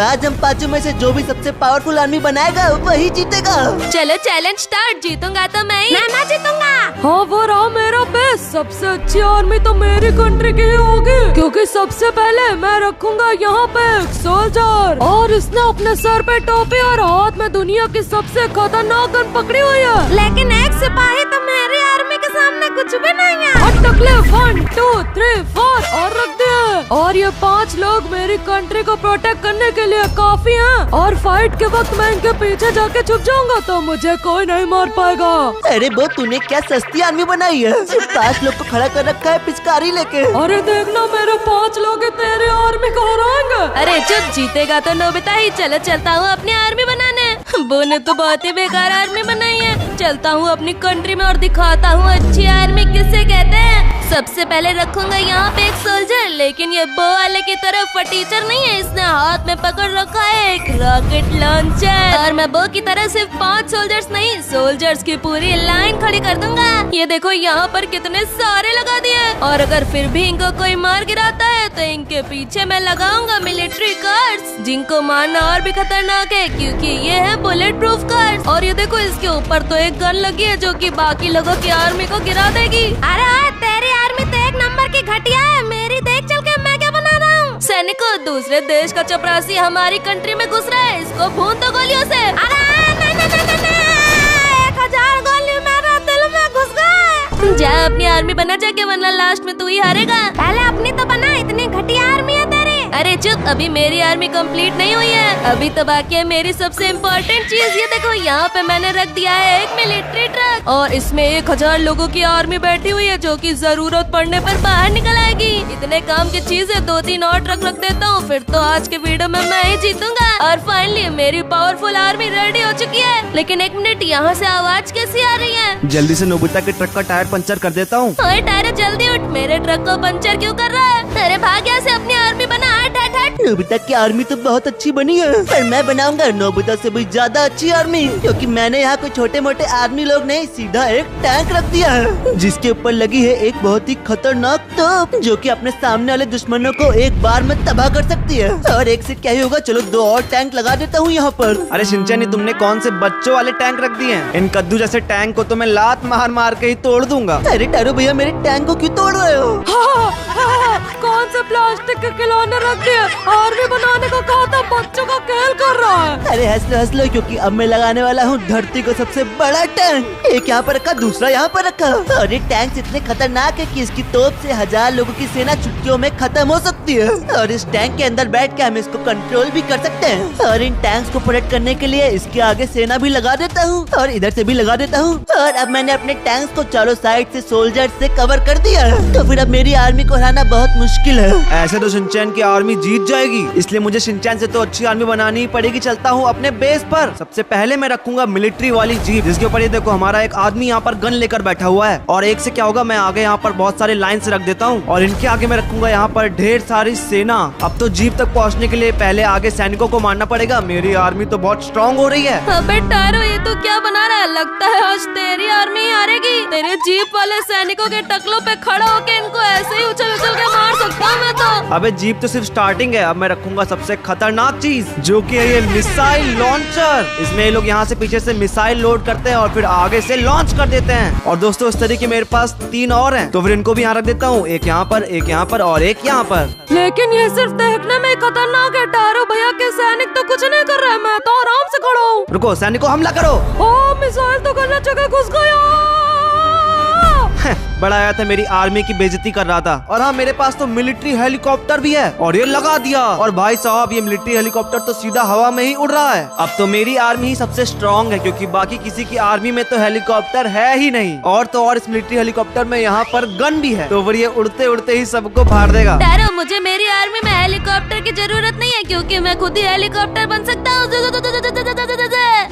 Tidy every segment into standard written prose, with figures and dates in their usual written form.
आज हम पांचों में से जो भी सबसे पावरफुल आर्मी बनाएगा वही जीतेगा। चलो चैलेंज स्टार्ट। जीतूंगा तो मैं जीतूंगा। हाँ वो रहा मेरा बेस्ट। सबसे अच्छी आर्मी तो मेरी कंट्री की ही होगी, क्योंकि सबसे पहले मैं रखूंगा यहाँ पे एक सोल्जर, और इसने अपने सर पे टोपी और हाथ में दुनिया की सबसे खतरनाक गन पकड़ी हुई है। लेकिन एक सिपाही तो मेरी आर्मी के सामने कुछ भी नहीं है। टकले 1 2 3 4 और रख दिए। और ये 5 लोग मेरी कंट्री को प्रोटेक्ट करने के लिए काफी हैं। और फाइट के वक्त मैं इनके पीछे जाके छुप जाऊंगा तो मुझे कोई नहीं मार पाएगा। अरे वो तूने क्या सस्ती आर्मी बनाई है? सिर्फ 5 लोग को खड़ा कर रखा है पिचकारी लेके। अरे देखना मेरे 5 लोग ही तेरी आर्मी को हराएंगे। अरे चुप, जीतेगा तो नोबिता ही। चलो चलता हूँ अपनी आर्मी बनाने। वो ने तो बहुत ही बेकार आर्मी बनाई है। चलता हूँ अपनी कंट्री में और दिखाता हूँ अच्छी आर्मी किसे कहते हैं। सबसे पहले रखूंगा यहाँ पे एक सोल्जर, लेकिन ये बो वाले की तरह फटीचर नहीं है। इसने हाथ में पकड़ रखा है एक रॉकेट लॉन्चर। और मैं बो की तरह सिर्फ 5 सोल्जर्स नहीं, सोल्जर्स की पूरी लाइन खड़ी कर दूंगा। ये देखो यहाँ पर कितने सारे लगा दिए। और अगर फिर भी इनको कोई मार गिराता है तो इनके पीछे मैं लगाऊंगा मिलिट्री कार्स, जिनको मारना और भी खतरनाक है क्योंकि ये है बुलेट प्रूफ कार्स। और ये देखो इसके ऊपर तो एक गन लगी है जो कि बाकी लोगों की आर्मी को गिरा देगी। अरे तेरी आर्मी तो एक नंबर की घटिया है। मेरी देख चल के मैं क्या बना रहा हूँ। सैनिकों, दूसरे देश का चपरासी हमारी कंट्री में घुस रहा है। इसको भून दो गोलियों से। अरे नहीं, 1000 गोली मेरे दिल में घुस गए। जा अपनी आर्मी बना जाके, वरना लास्ट में तू ही हारेगा। पहले अपनी तो बना, इतनी घटिया आर्मी है तेरी। अरे चुप, अभी मेरी आर्मी कंप्लीट नहीं हुई है। अभी तो बाकी है मेरी सबसे इम्पोर्टेंट चीज। ये देखो यहाँ पे मैंने रख दिया है एक मिलिट्री ट्रक, और इसमें 1000 लोगों की आर्मी बैठी हुई है जो कि जरूरत पड़ने पर बाहर निकल आएगी। इतने काम की चीज है, 2-3 और ट्रक रख देता हूँ, फिर तो आज के वीडियो में मैं ही जीतूंगा। और फाइनली मेरी पावरफुल आर्मी रेडी हो चुकी है। लेकिन एक मिनट, यहाँ से आवाज कैसी आ रही है? जल्दी से नोबिता के ट्रक का टायर पंचर कर देता हूँ। टायर जल्दी उठ, मेरे ट्रक को पंचर क्यों कर रहा है? अरे भाग यहाँ से, अपनी आर्मी बना। हट हट हट। नोबिता की आर्मी तो बहुत अच्छी बनी है, पर मैं बनाऊंगा नोबिता से भी ज्यादा अच्छी आर्मी, क्योंकि मैंने यहाँ कोई छोटे मोटे आर्मी लोग नहीं, सीधा एक टैंक रख दिया है जिसके ऊपर लगी है एक बहुत ही खतरनाक तोप जो कि अपने सामने वाले दुश्मनों को एक बार में तबाह कर सकती है। और एक से क्या ही होगा, चलो 2 और टैंक लगा देता हूँ यहाँ पर। अरे शिनचैन, तुमने कौन से बच्चों वाले टैंक रख दिए हैं? इन कद्दू जैसे टैंक को तो मैं लात मार मार के ही तोड़ दूंगा। अरे टारो भैया, मेरे टैंक को क्यों तोड़ रहे हो? कौन से प्लास्टिक के खिलौने रख दिए? आर्मी बनाने को कहा था, बच्चों का खेल कर रहा है। अरे हंस लो, क्योंकि अब मैं लगाने वाला हूँ धरती को सबसे बड़ा टैंक। एक यहाँ पर रखा, दूसरा यहाँ पर रखा। और ये टैंक इतने खतरनाक है कि इसकी तोप से 1000 लोगों की सेना चुटकियों में खत्म हो सकती है। और इस टैंक के अंदर बैठ के हम इसको कंट्रोल भी कर सकते हैं। और इन टैंक्स को प्रोटेक्ट करने के लिए इसके आगे सेना भी लगा देता हूँ और इधर से भी लगा देता हूँ। और अब मैंने अपने टैंक्स को चारों साइड से सोल्जर से कवर कर दिया है, तो फिर अब मेरी आर्मी को हराना बहुत मुश्किल है। ऐसे तो शिनचैन की आर्मी जीत जाएगी, इसलिए मुझे शिनचैन से तो अच्छी आर्मी बनानी ही पड़ेगी। चलता हूँ अपने बेस पर। सबसे पहले मैं रखूंगा मिलिट्री वाली जीप, जिसके ऊपर ये देखो हमारा एक आदमी यहाँ पर गन लेकर बैठा हुआ है। और एक से क्या होगा, मैं आगे यहाँ पर बहुत सारे लाइन से रख देता हूँ, और इनके आगे मैं रखूंगा यहाँ पर ढेर सारी सेना। अब तो जीप तक पहुँचने के लिए पहले आगे सैनिकों को मारना पड़ेगा। मेरी आर्मी तो बहुत स्ट्रॉन्ग हो रही है। अबे टारो, ये तो क्या बना रहा है? लगता है आज तेरी आर्मी ही हारेगी। तेरे जीप वाले सैनिकों के टकलों पे खड़ा होके इनको ऐसे ही उछल उछल के मार सकता हूँ मैं तो। अबे जीप तो सिर्फ स्टार्टिंग है, अब मैं रखूंगा सबसे खतरनाक चीज, जो कि है ये मिसाइल लॉन्चर। इसमें ये लोग यहाँ से पीछे से मिसाइल लोड करते हैं और फिर आगे से लॉन्च कर देते हैं। और दोस्तों, इस तरीके मेरे पास 3 और हैं, तो फिर इनको भी यहाँ रख देता हूँ। एक यहाँ पर, एक यहाँ पर और एक यहाँ पर। लेकिन ये सिर्फ देखने में खतरनाक है। टारो भैया के सैनिक तो कुछ नहीं कर रहे, मैं तो आराम से खड़ा हूँ। रुको, सैनिकों हमला करो। ओ, मिसाइल तो गलत जगह घुस गया। बड़ा आया था, मेरी आर्मी की बेइज्जती कर रहा था। और हाँ, मेरे पास तो मिलिट्री हेलीकॉप्टर भी है और ये लगा दिया। और भाई साहब, ये मिलिट्री हेलीकॉप्टर तो सीधा हवा में ही उड़ रहा है। अब तो मेरी आर्मी ही सबसे स्ट्रॉन्ग है, क्योंकि बाकी किसी की आर्मी में तो हेलीकॉप्टर है ही नहीं। और तो और इस मिलिट्री हेलीकॉप्टर में यहाँ पर गन भी है, तो फिर ये उड़ते उड़ते ही सबको फाड़ देगा। टारो, मुझे मेरी आर्मी में हेलीकॉप्टर की जरूरत नहीं है, क्योंकि मैं खुद ही हेलीकॉप्टर बन सकता हूँ।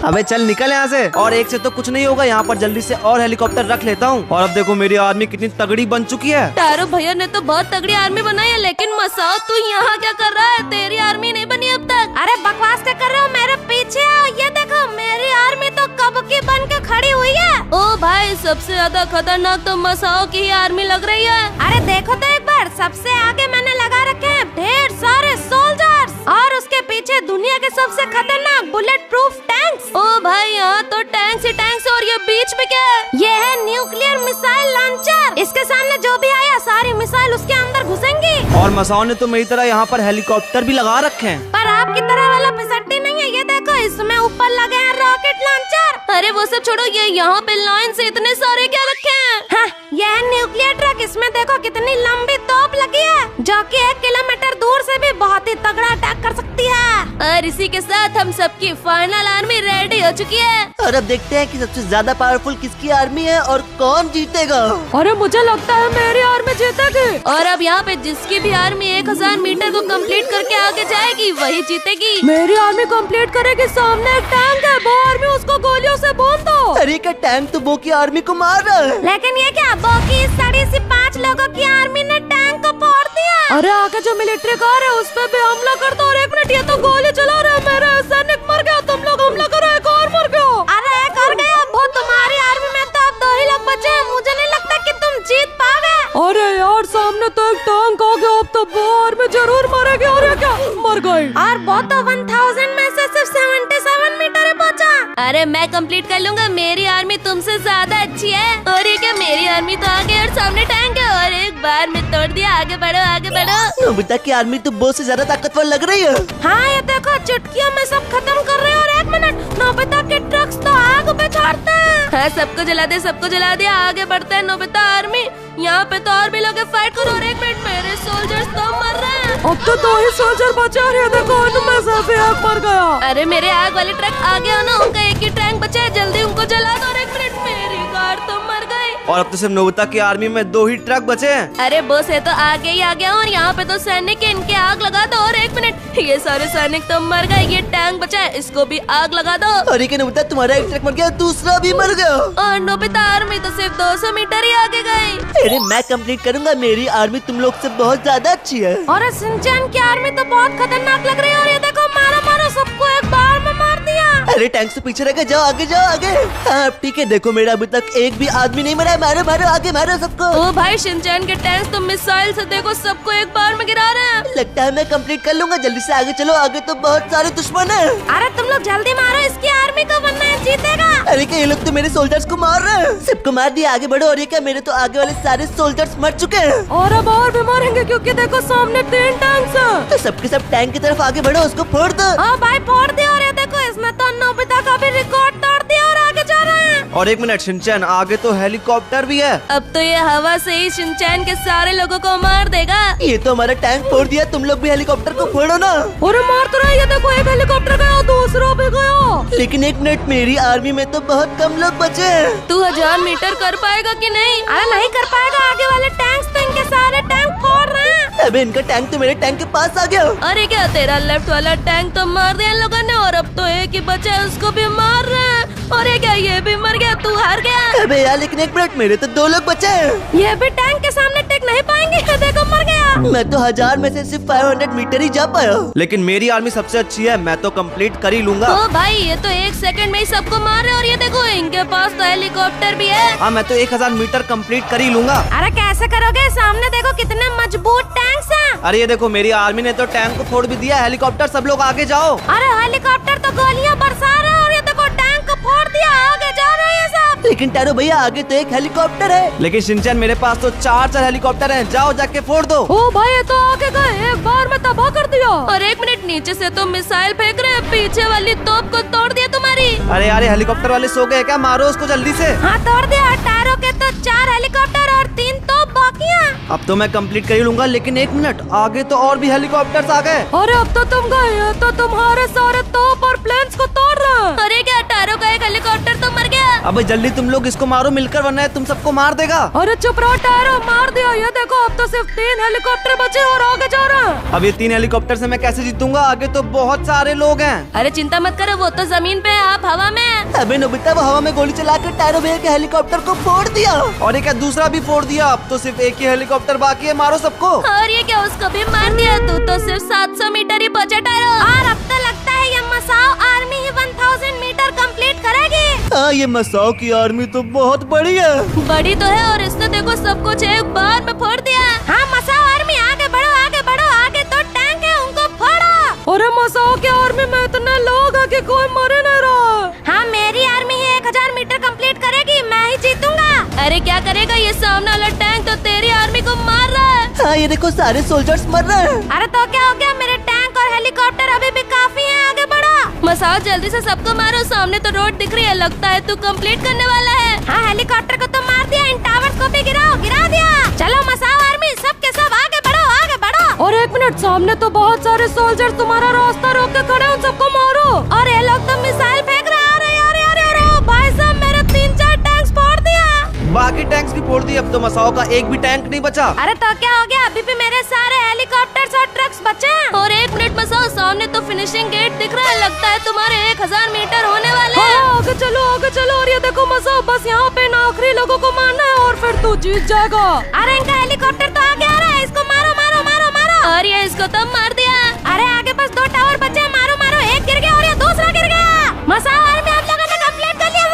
अबे चल निकल यहाँ से। और एक से तो कुछ नहीं होगा, यहाँ पर जल्दी से और हेलीकॉप्टर रख लेता हूँ। और अब देखो मेरी आर्मी कितनी तगड़ी बन चुकी है। टारो भैया ने तो बहुत तगड़ी आर्मी बनाई है, लेकिन मसाओ तू यहाँ क्या कर रहा है? तेरी आर्मी नहीं बनी अब तक। अरे बकवास क्या कर रहे हो? मेरे पीछे आओ, ये देखो मेरी आर्मी तो कब की बन के खड़ी हुई है। ओ भाई, सबसे ज्यादा खतरनाक तो मसाओ की ही आर्मी लग रही है। अरे देखो तो एक बार, सबसे आगे मैंने लगा रखे हैं ढेर सारे सोल्जर्स, और उसके पीछे दुनिया सबसे खतरनाक बुलेट प्रूफ टैंक्स। ओ भाई यहाँ तो टैंक्स ही टैंक्स, और ये बीच में क्या है? ये है न्यूक्लियर मिसाइल लॉन्चर। इसके सामने जो भी आया सारी मिसाइल उसके अंदर घुसेंगी। और मसाओ ने तो मेरी तरह यहाँ पर हेलीकॉप्टर भी लगा रखे हैं। पर आपकी तरह वाला फिसड्डी नहीं है। ये देखो इसमें ऊपर लगे हैं रॉकेट लॉन्चर। अरे वो सब छोड़ो, ये यहाँ पे लाइन से इतने सारे क्या रखे हैं? हाँ, ये है न्यूक्लियर ट्रक। इसमें देखो कितनी लंबी तोप लगी है, जो कि 1 किलोमीटर दूर से भी बहुत ही तगड़ा अटैक कर सकती है। और इसी के साथ हम सबकी फाइनल आर्मी रेडी हो चुकी है। और अब देखते हैं कि सबसे ज्यादा पावरफुल किसकी आर्मी है और कौन जीतेगा। अरे मुझे लगता है मेरी आर्मी जीतेगी। और अब यहाँ पे जिसकी भी आर्मी 1000 मीटर को कंप्लीट करके आगे जाएगी वही जीतेगी। मेरी आर्मी कंप्लीट करेगी। सामने एक टैंक है, वो आर्मी उसको गोलियों से भून दो। अरे का टैंक तो बो की आर्मी को मार रहा है। लेकिन ये क्या, वो की सड़ी सी 5 लोगों की आर्मी ने टैंक को फोड़ दिया। अरे आगे जो मिलिट्री कार है उस पे भी हमला कर दो। और 1 मिनट, ये तो गोली चला रहे हैं। मेरे सैनिक मर गया, तुम लोग हमला करो, एक और मर गया। अरे कर गया वो, तुम्हारी आर्मी में तो अब 2 ही लोग बचे हैं। मुझे नहीं लगता कि तुम जीत पाओगे। अरे यार सामने तो एक टैंक आ गया, अब तो वो आर्मी जरूर मरेगी। और ये क्या, मर गई। और वो तो 1000 में से सिर्फ 77 मीटर पहुँचा। अरे मैं कंप्लीट कर लूंगा, मेरी आर्मी तुमसे ज्यादा अच्छी है। और ये क्या, मेरी आर्मी तो आगे और सामने टैंक है, और एक बार में तोड़ दिया। आगे बढ़ो आगे बढ़ो। नोबिता की आर्मी तो बो से ज्यादा ताकतवर लग रही है। हाँ ये देखो, चुटकियों में सब खत्म कर रहे हैं। और 1 मिनट, नोबिता के ट्रक्स तो आग पे छोड़ते हैं। हाँ सबको जला दे, सबको जला दिया। आगे बढ़ते हैं नोबिता आर्मी। यहाँ पे तो और भी लोग फाइट करो। और 1 मिनट, मेरे सोल्जर्स तो मर रहे हैं। अब तो 2 ही सोल्जर बचा रहे, देखो उनमें से भी एक मर गया। अरे मेरे आग वाले ट्रक आगे हो ना, उनका एक ही टैंक बचा है, जल्दी उनको जला दो। और 1 मिनट, मेरी कार तो मर गई। और अब तो सिर्फ नोबिता की आर्मी में 2 ही ट्रक बचे हैं। अरे बॉस है तो आगे ही आ गया। और यहाँ पे तो सैनिक है, इनके आग लगा दो। और 1 मिनट, ये सारे सैनिक तो मर गए। ये टैंक बचा है, इसको भी आग लगा दो। अरे क्या नोबिता, तुम्हारा एक ट्रक मर गया, दूसरा भी मर गया। और नोबिता आर्मी तो सिर्फ 200 मीटर ही आगे गई। अरे मैं कंप्लीट करूंगा, मेरी आर्मी तुम लोग से बहुत ज्यादा अच्छी है। और शिनचैन की आर्मी तो बहुत खतरनाक लग रही है। और ये देखो, मारो मारो, सबको एक बार में मार दिया। अरे टैंक से पीछे रह गए, जाओ आगे जाओ आगे। हाँ ठीक है, देखो मेरा अभी तक एक भी आदमी नहीं मरा है। मारो मारो आगे मारो सबको। ओ भाई, शिनचैन के टैंक्स तो मिसाइल से देखो सबको एक बार में गिरा रहे हैं। लगता है मैं कंप्लीट कर लूंगा, जल्दी से आगे चलो, आगे तो बहुत सारे दुश्मन है। अरे तुम लोग जल्दी मारो इसकी आर्मी को, वरना ये जीतेगा। अरे क्या, ये लोग तो मेरे सोल्जर्स को मार रहे हैं। सबको मार दिया, आगे बढ़ो। और ये क्या, मेरे तो आगे वाले सारे सोल्जर्स मर चुके हैं। और अब और भी मरेंगे, क्योंकि देखो सामने 3 टैंक्स हैं। तो सबके सब टैंक की तरफ आगे बढ़ो, उसको फोड़ दो। ओ भाई फोड़ दिया। और ये देखो, इसमें तो नोबिता का भी रिकॉर्ड तोड़ दिया और आगे जा रहे हैं। और 1 मिनट शिनचैन, आगे तो हेलीकॉप्टर भी है। अब तो ये हवा से ही शिनचैन के सारे लोगों को मार देगा। ये तो हमारा टैंक फोड़ दिया, तुम लोग भी हेलीकॉप्टर को फोड़ो ना। अरे मार तो रहा है, ये देखो एक हेलीकॉप्टर गया, दूसरा भी गया। लेकिन 1 मिनट, मेरी आर्मी में तो बहुत कम लोग बचे हैं। तू 1000 मीटर कर पाएगा कि नहीं? अरे नहीं कर पाएगा, आगे वाले टैंक्स तो इनके सारे टैंक फोड़ रहे हैं। अबे इनका टैंक तो मेरे टैंक के पास आ गया। अरे क्या, तेरा लेफ्ट वाला टैंक तो मार दिया इन लोगों ने, और अब तो एक ही बचा है, उसको भी मार रहे हैं। और ये क्या, ये भी मर गया, तू हार गया। अबे यार, लेकिन 1 मिनट, मेरे तो 2 लोग बचे हैं। ये भी टैंक के सामने टिक नहीं पाएंगे। देखो मर गया। मैं तो 1000 में से सिर्फ 500 मीटर ही जा पाया। लेकिन मेरी आर्मी सबसे अच्छी है, मैं तो कंप्लीट कर ही लूंगा। ओ भाई, ये तो 1 सेकंड में ही सबको मार रहे हैं। और ये देखो, इनके पास तो हेलीकॉप्टर भी है। हाँ मैं तो 1000 मीटर कंप्लीट कर ही लूंगा। अरे कैसे करोगे, सामने देखो कितने मजबूत टैंक्स हैं। अरे ये देखो, मेरी आर्मी ने तो टैंक को फोड़ भी दिया। हेलीकॉप्टर, सब लोग आगे जाओ। अरे हेलीकॉप्टर तो गोलियां बरसा रहे हैं। और ये देखो, टैंक को फोड़ दिया, आगे जा रहे हैं सब। लेकिन टैरो भैया, आगे तो एक हेलीकॉप्टर है। लेकिन शिनचैन, मेरे पास तो 4 हेलीकॉप्टर हैं, जाओ जाके फोड़ दो। ओ भाई, ये तो आगे गए, एक बार में तबाह कर दिया। और 1 मिनट, नीचे से तो मिसाइल फेंक रहे हैं, पीछे वाली तोप को तोड़ दिया तुम्हारी। अरे यार, ये हेलीकॉप्टर वाले सो गए क्या? मारो उसको जल्दी से। हाँ तोड़ दिया। टैरो के तो 4 हेलीकॉप्टर और 3 तोप बाकी हैं। अब तो मैं कंप्लीट कर ही लूंगा, लेकिन 1 मिनट, आगे तो और भी हेलीकॉप्टर्स आ गए। अरे अब तो तुम गए, तो तुम्हारे सारे तोप और प्लेन्स को तोड़ रहे हैं। अरे क्या, टैरो का एक हेलीकॉप्टर तो मर गया। अब जल्दी तुम लोग इसको मारो मिलकर, वरना ये तुम सबको मार देगा। अरे चुप रहो, टैरो मार दिया। ये देखो, अब तो सिर्फ 3 हेलीकॉप्टर बचे और आगे जा रहे हैं। अब ये 3 हेलीकॉप्टर से मैं कैसे जीतूंगा? आगे तो बहुत सारे लोग हैं। अरे चिंता मत करो, वो तो जमीन पे है, आप हवा में हैं। अबे नोबिता, वो हवा में गोली चला कर टैरो भैया के हेलीकॉप्टर को फोड़ दिया। और ये क्या, दूसरा भी फोड़ दिया। अब तो सिर्फ एक ही हेलीकॉप्टर बाकी है, मारो सबको। और ये क्या, उसको भी मार दिया। तू तो सिर्फ 700 मीटर ही बचा टैरो। और अब तो लगता है ये मसाओ आर्मी ही 1000 मीटर कंप्लीट करेगी। हाँ, ये मसाओ की आर्मी तो बहुत बड़ी है। बड़ी तो है, और इसने देखो सब कुछ एक बार में फोड़ दिया। हाँ मसाओ आर्मी, आगे बढ़ो, आगे बढ़ो, आगे तो टैंक है, उनको फोड़ो। अरे मसाओ की आर्मी में इतने लोग हैं कि कोई मरे नहीं रहा। हाँ, मेरी आर्मी ही 1000 मीटर कंप्लीट करेगी, मैं ही जीतूंगा। अरे क्या करेगा ये सामने वाला टैंक, तो तेरी आर्मी को मार रहा है। हाँ ये देखो सारे सोल्जर्स मर रहे हैं। अरे तो क्या हो गया, मेरे टैंक और हेलीकॉप्टर अभी भी काफी हैं, आगे बढ़ो। मसाओ जल्दी से सबको मारो, सामने तो रोड दिख रही है, लगता है तू कंप्लीट करने वाला है। हाँ, हेलीकॉप्टर को तो मार दिया, इन टावर्स को भी गिरा दिया। चलो मसाओ आर्मी, सबके सब आगे बढ़ो, आगे बढ़ो। और 1 मिनट, सामने तो बहुत सारे सोल्जर तुम्हारा रास्ता रोक के खड़े हैं, उन सबको मारो। और ये लोग तो मिसाइल फेंक रहे हैं। अरे भाई साहब, मेरे 3-4 टैंक्स फोड़ दिया। बाकी टैंक्स भी फोड़ दिए, अब तो मसाओ का एक भी टैंक नहीं बचा। अरे तो क्या हो गया, अभी भी मेरे सारे हेलीकॉप्टर्स और ट्रक्स बचे हैं। और 1 मिनट मसाओ, सामने तो फिनिशिंग गेट दिख रहा है, लगता है तुम्हारे 1000 मीटर होने वाले हैं। हाँ, आगे चलो आगे चलो। और ये देखो मसाओ, बस यहाँ पे ना आखिरी लोगों को मारना है और फिर तू जीत जाएगा। अरे इनका हेलीकॉप्टर तो आगे आ रहा है, इसको मारो मारो मारो मारो। और ये इसको तो मार दिया। अरे आगे बस 2 टावर बचे हैं, मारो मारो। एक गिर गया और ये दूसरा गिर गया। मसाओ आर्मी आप लोगों ने कंप्लीट कर लिया।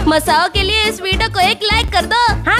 मसाओ के लिए इस वीडियो को एक लाइक कर दो। हाँ